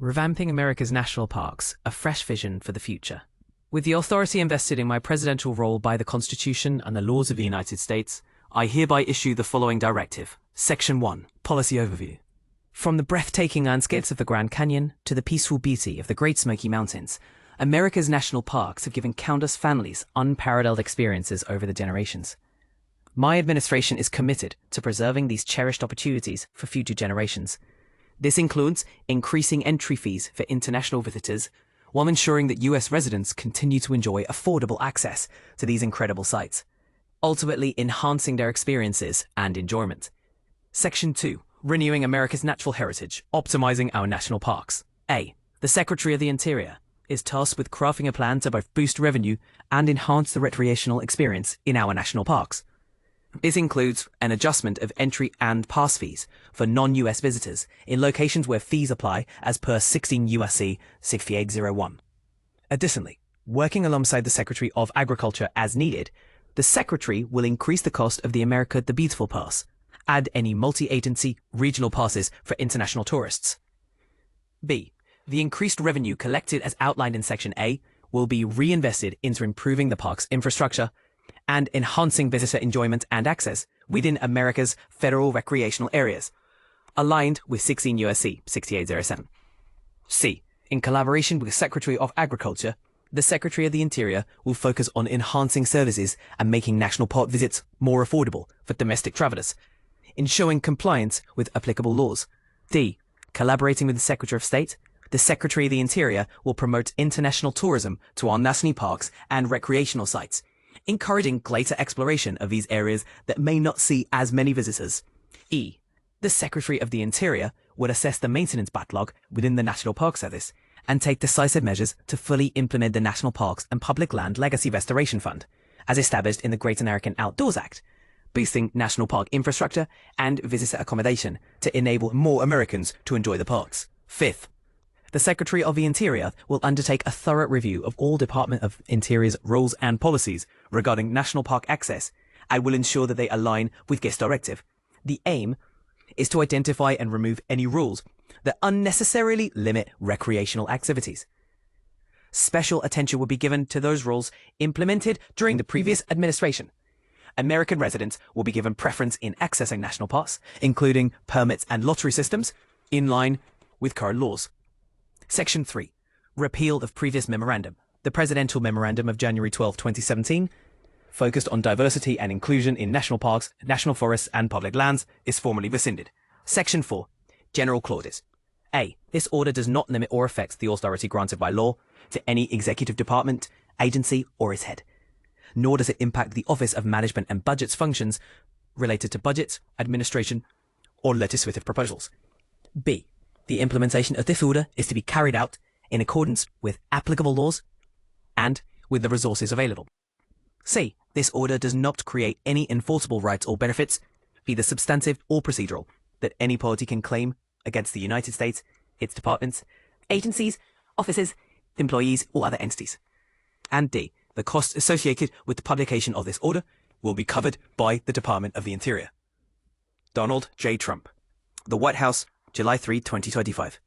Revamping America's national parks, a fresh vision for the future. With the authority invested in my presidential role by the Constitution and the laws of the United States, I hereby issue the following directive. Section 1. Policy Overview. From the breathtaking landscapes of the Grand Canyon to the peaceful beauty of the Great Smoky Mountains, America's national parks have given countless families unparalleled experiences over the generations. My administration is committed to preserving these cherished opportunities for future generations. This includes increasing entry fees for international visitors, while ensuring that US residents continue to enjoy affordable access to these incredible sites, ultimately enhancing their experiences and enjoyment. Section 2. Renewing America's natural heritage, optimizing our national parks. A. The Secretary of the Interior is tasked with crafting a plan to both boost revenue and enhance the recreational experience in our national parks. This includes an adjustment of entry and pass fees for non-US visitors in locations where fees apply as per 16 U.S.C. 6801. Additionally, working alongside the Secretary of Agriculture as needed, the Secretary will increase the cost of the America the Beautiful Pass, add any multi-agency regional passes for international tourists. B. The increased revenue collected as outlined in Section A will be reinvested into improving the park's infrastructure and enhancing visitor enjoyment and access within America's federal recreational areas, aligned with 16 U.S.C. 6807. C. In collaboration with the Secretary of Agriculture, the Secretary of the Interior will focus on enhancing services and making national park visits more affordable for domestic travelers, ensuring compliance with applicable laws. D. Collaborating with the Secretary of State, the Secretary of the Interior will promote international tourism to our national parks and recreational sites, encouraging greater exploration of these areas that may not see as many visitors. E. The Secretary of the Interior will assess the maintenance backlog within the National Park Service and take decisive measures to fully implement the National Parks and Public Land Legacy Restoration Fund, as established in the Great American Outdoors Act, boosting national park infrastructure and visitor accommodation to enable more Americans to enjoy the parks. Fifth, the Secretary of the Interior will undertake a thorough review of all Department of Interior's rules and policies regarding national park access and will ensure that they align with GIS directive. The aim is to identify and remove any rules that unnecessarily limit recreational activities. Special attention will be given to those rules implemented during the previous administration. American residents will be given preference in accessing national parks, including permits and lottery systems, in line with current laws. Section 3. Repeal of previous memorandum. The Presidential Memorandum of January 12, 2017, focused on diversity and inclusion in national parks, national forests, and public lands, is formally rescinded. Section 4. General clauses. A. This order does not limit or affect the authority granted by law to any executive department, agency, or its head, nor does it impact the Office of Management and Budget's functions related to budget, administration, or legislative proposals. B. The implementation of this order is to be carried out in accordance with applicable laws and with the resources available. C. This order does not create any enforceable rights or benefits, either substantive or procedural, that any party can claim against the United States, its departments, agencies, offices, employees, or other entities. And D. The costs associated with the publication of this order will be covered by the Department of the Interior. Donald J. Trump. The White House, July 3, 2025.